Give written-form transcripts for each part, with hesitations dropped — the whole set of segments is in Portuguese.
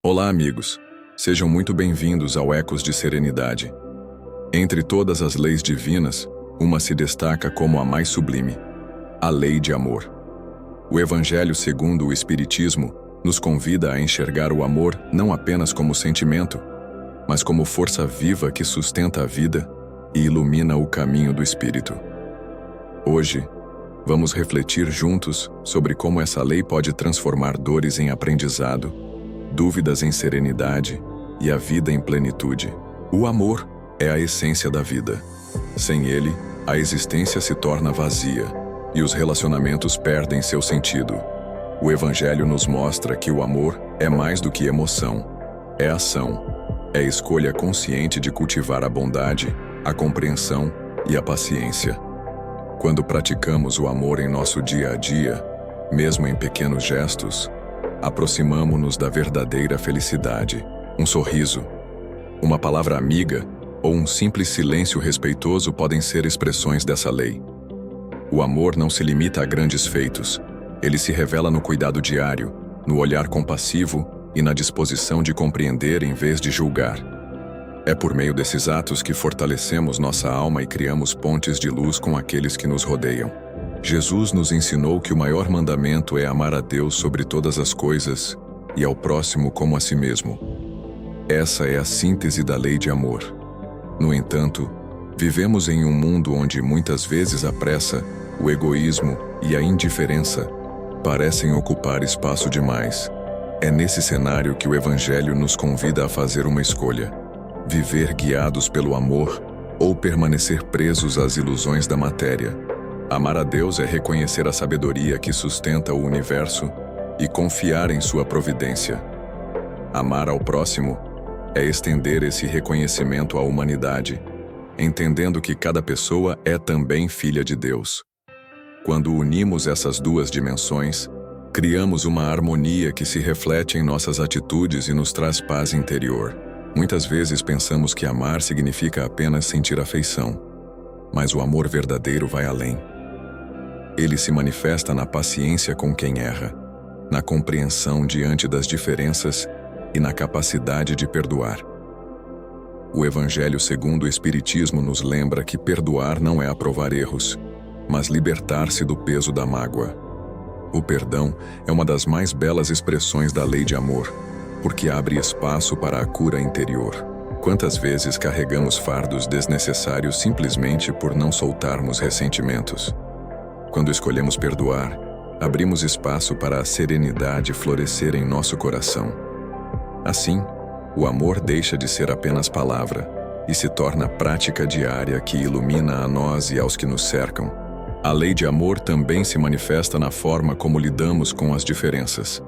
Olá, amigos. Sejam muito bem-vindos ao Ecos de Serenidade. Entre todas as leis divinas, uma se destaca como a mais sublime: a lei de amor. O Evangelho segundo o Espiritismo nos convida a enxergar o amor não apenas como sentimento, mas como força viva que sustenta a vida e ilumina o caminho do espírito. Hoje, vamos refletir juntos sobre como essa lei pode transformar dores em aprendizado, dúvidas em serenidade e a vida em plenitude. O amor é a essência da vida. Sem ele, a existência se torna vazia e os relacionamentos perdem seu sentido. O Evangelho nos mostra que o amor é mais do que emoção, é ação, é escolha consciente de cultivar a bondade, a compreensão e a paciência. Quando praticamos o amor em nosso dia a dia, mesmo em pequenos gestos, aproximamo-nos da verdadeira felicidade. Um sorriso, uma palavra amiga ou um simples silêncio respeitoso podem ser expressões dessa lei. O amor não se limita a grandes feitos. Ele se revela no cuidado diário, no olhar compassivo e na disposição de compreender em vez de julgar. É por meio desses atos que fortalecemos nossa alma e criamos pontes de luz com aqueles que nos rodeiam. Jesus nos ensinou que o maior mandamento é amar a Deus sobre todas as coisas e ao próximo como a si mesmo. Essa é a síntese da lei de amor. No entanto, vivemos em um mundo onde muitas vezes a pressa, o egoísmo e a indiferença parecem ocupar espaço demais. É nesse cenário que o Evangelho nos convida a fazer uma escolha: viver guiados pelo amor ou permanecer presos às ilusões da matéria. Amar a Deus é reconhecer a sabedoria que sustenta o universo e confiar em sua providência. Amar ao próximo é estender esse reconhecimento à humanidade, entendendo que cada pessoa é também filha de Deus. Quando unimos essas duas dimensões, criamos uma harmonia que se reflete em nossas atitudes e nos traz paz interior. Muitas vezes pensamos que amar significa apenas sentir afeição, mas o amor verdadeiro vai além. Ele se manifesta na paciência com quem erra, na compreensão diante das diferenças e na capacidade de perdoar. O Evangelho segundo o Espiritismo nos lembra que perdoar não é aprovar erros, mas libertar-se do peso da mágoa. O perdão é uma das mais belas expressões da lei de amor, porque abre espaço para a cura interior. Quantas vezes carregamos fardos desnecessários simplesmente por não soltarmos ressentimentos? Quando escolhemos perdoar, abrimos espaço para a serenidade florescer em nosso coração. Assim, o amor deixa de ser apenas palavra e se torna prática diária que ilumina a nós e aos que nos cercam. A lei de amor também se manifesta na forma como lidamos com as diferenças.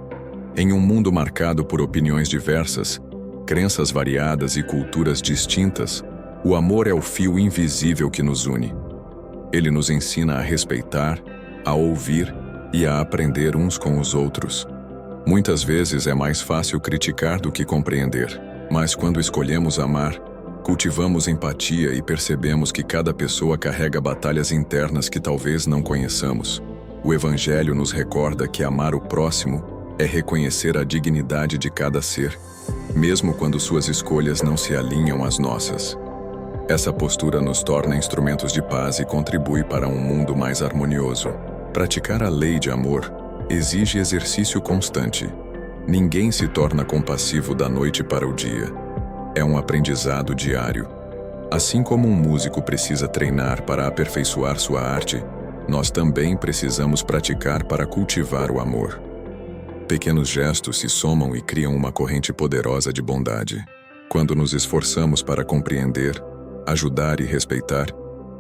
Em um mundo marcado por opiniões diversas, crenças variadas e culturas distintas, o amor é o fio invisível que nos une. Ele nos ensina a respeitar, a ouvir e a aprender uns com os outros. Muitas vezes é mais fácil criticar do que compreender, mas quando escolhemos amar, cultivamos empatia e percebemos que cada pessoa carrega batalhas internas que talvez não conheçamos. O Evangelho nos recorda que amar o próximo é reconhecer a dignidade de cada ser, mesmo quando suas escolhas não se alinham às nossas. Essa postura nos torna instrumentos de paz e contribui para um mundo mais harmonioso. Praticar a lei de amor exige exercício constante. Ninguém se torna compassivo da noite para o dia. É um aprendizado diário. Assim como um músico precisa treinar para aperfeiçoar sua arte, nós também precisamos praticar para cultivar o amor. Pequenos gestos se somam e criam uma corrente poderosa de bondade. Quando nos esforçamos para compreender, ajudar e respeitar,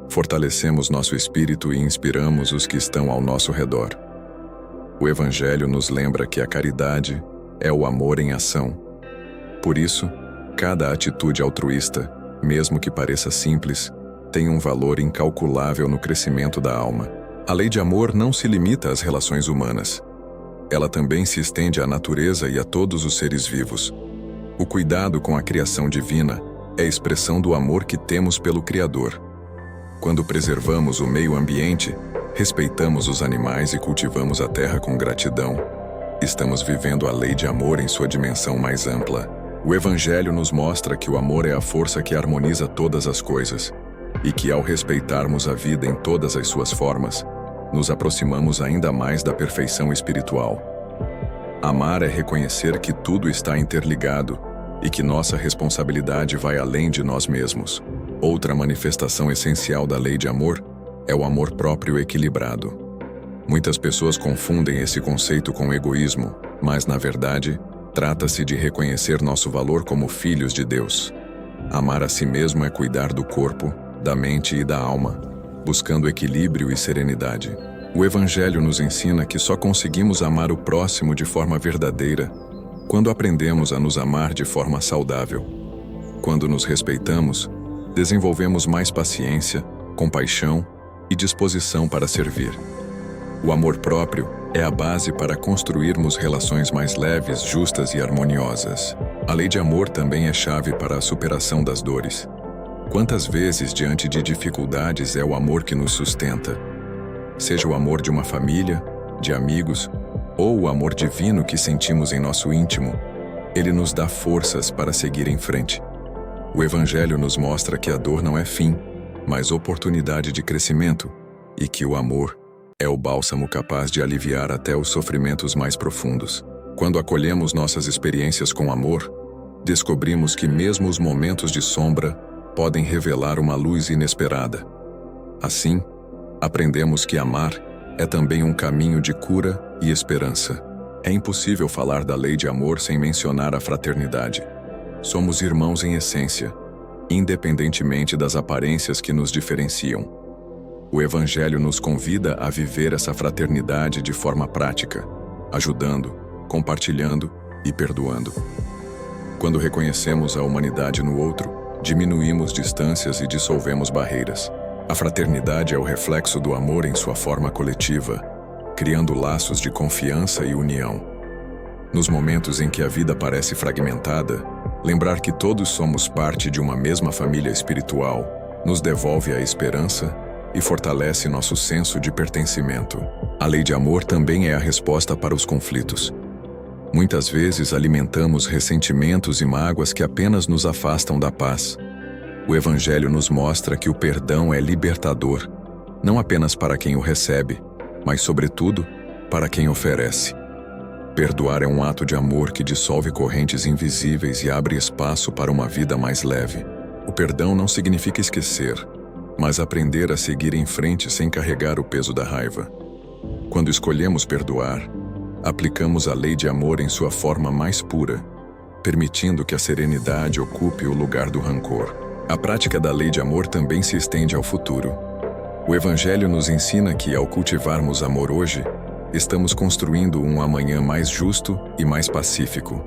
fortalecemos nosso espírito e inspiramos os que estão ao nosso redor. O Evangelho nos lembra que a caridade é o amor em ação. Por isso, cada atitude altruísta, mesmo que pareça simples, tem um valor incalculável no crescimento da alma. A lei de amor não se limita às relações humanas. Ela também se estende à natureza e a todos os seres vivos. O cuidado com a criação divina é a expressão do amor que temos pelo Criador. Quando preservamos o meio ambiente, respeitamos os animais e cultivamos a terra com gratidão, estamos vivendo a lei de amor em sua dimensão mais ampla. O Evangelho nos mostra que o amor é a força que harmoniza todas as coisas, e que ao respeitarmos a vida em todas as suas formas, nos aproximamos ainda mais da perfeição espiritual. Amar é reconhecer que tudo está interligado e que nossa responsabilidade vai além de nós mesmos. Outra manifestação essencial da lei de amor é o amor próprio equilibrado. Muitas pessoas confundem esse conceito com egoísmo, mas, na verdade, trata-se de reconhecer nosso valor como filhos de Deus. Amar a si mesmo é cuidar do corpo, da mente e da alma, buscando equilíbrio e serenidade. O Evangelho nos ensina que só conseguimos amar o próximo de forma verdadeira quando aprendemos a nos amar de forma saudável. Quando nos respeitamos, desenvolvemos mais paciência, compaixão e disposição para servir. O amor próprio é a base para construirmos relações mais leves, justas e harmoniosas. A lei de amor também é chave para a superação das dores. Quantas vezes, diante de dificuldades, é o amor que nos sustenta? Seja o amor de uma família, de amigos, ou o amor divino que sentimos em nosso íntimo, ele nos dá forças para seguir em frente. O Evangelho nos mostra que a dor não é fim, mas oportunidade de crescimento, e que o amor é o bálsamo capaz de aliviar até os sofrimentos mais profundos. Quando acolhemos nossas experiências com amor, descobrimos que mesmo os momentos de sombra podem revelar uma luz inesperada. Assim, aprendemos que amar é também um caminho de cura e esperança. É impossível falar da lei de amor sem mencionar a fraternidade. Somos irmãos em essência, independentemente das aparências que nos diferenciam. O Evangelho nos convida a viver essa fraternidade de forma prática, ajudando, compartilhando e perdoando. Quando reconhecemos a humanidade no outro, diminuímos distâncias e dissolvemos barreiras. A fraternidade é o reflexo do amor em sua forma coletiva, criando laços de confiança e união. Nos momentos em que a vida parece fragmentada, lembrar que todos somos parte de uma mesma família espiritual nos devolve a esperança e fortalece nosso senso de pertencimento. A lei de amor também é a resposta para os conflitos. Muitas vezes alimentamos ressentimentos e mágoas que apenas nos afastam da paz. O Evangelho nos mostra que o perdão é libertador, não apenas para quem o recebe, mas, sobretudo, para quem oferece. Perdoar é um ato de amor que dissolve correntes invisíveis e abre espaço para uma vida mais leve. O perdão não significa esquecer, mas aprender a seguir em frente sem carregar o peso da raiva. Quando escolhemos perdoar, aplicamos a lei de amor em sua forma mais pura, permitindo que a serenidade ocupe o lugar do rancor. A prática da lei de amor também se estende ao futuro. O Evangelho nos ensina que, ao cultivarmos amor hoje, estamos construindo um amanhã mais justo e mais pacífico.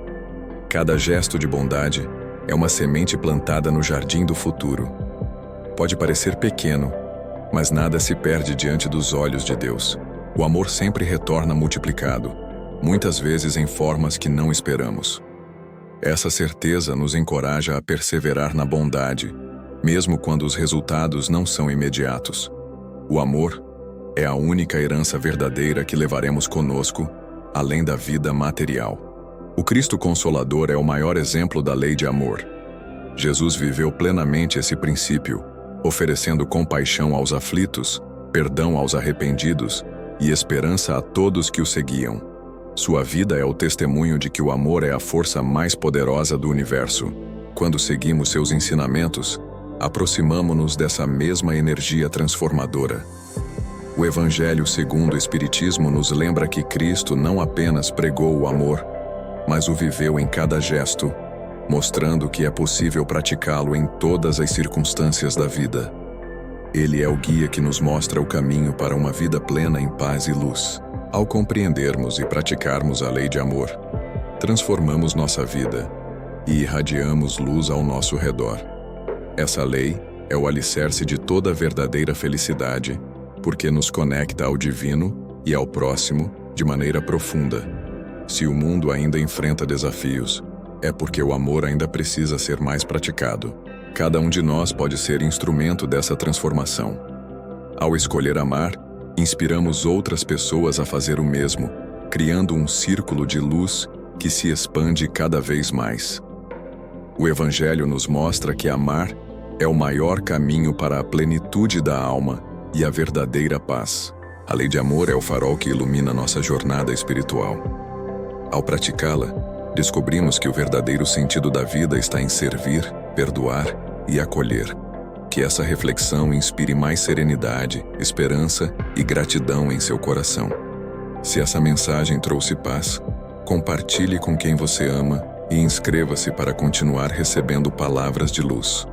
Cada gesto de bondade é uma semente plantada no jardim do futuro. Pode parecer pequeno, mas nada se perde diante dos olhos de Deus. O amor sempre retorna multiplicado, muitas vezes em formas que não esperamos. Essa certeza nos encoraja a perseverar na bondade, mesmo quando os resultados não são imediatos. O amor é a única herança verdadeira que levaremos conosco, além da vida material. O Cristo Consolador é o maior exemplo da lei de amor. Jesus viveu plenamente esse princípio, oferecendo compaixão aos aflitos, perdão aos arrependidos e esperança a todos que o seguiam. Sua vida é o testemunho de que o amor é a força mais poderosa do universo. Quando seguimos seus ensinamentos, aproximamo-nos dessa mesma energia transformadora. O Evangelho segundo o Espiritismo nos lembra que Cristo não apenas pregou o amor, mas o viveu em cada gesto, mostrando que é possível praticá-lo em todas as circunstâncias da vida. Ele é o guia que nos mostra o caminho para uma vida plena em paz e luz. Ao compreendermos e praticarmos a lei de amor, transformamos nossa vida e irradiamos luz ao nosso redor. Essa lei é o alicerce de toda a verdadeira felicidade, porque nos conecta ao divino e ao próximo de maneira profunda. Se o mundo ainda enfrenta desafios, é porque o amor ainda precisa ser mais praticado. Cada um de nós pode ser instrumento dessa transformação. Ao escolher amar, inspiramos outras pessoas a fazer o mesmo, criando um círculo de luz que se expande cada vez mais. O Evangelho nos mostra que amar é o maior caminho para a plenitude da alma e a verdadeira paz. A lei de amor é o farol que ilumina nossa jornada espiritual. Ao praticá-la, descobrimos que o verdadeiro sentido da vida está em servir, perdoar e acolher. Que essa reflexão inspire mais serenidade, esperança e gratidão em seu coração. Se essa mensagem trouxe paz, compartilhe com quem você ama e inscreva-se para continuar recebendo palavras de luz.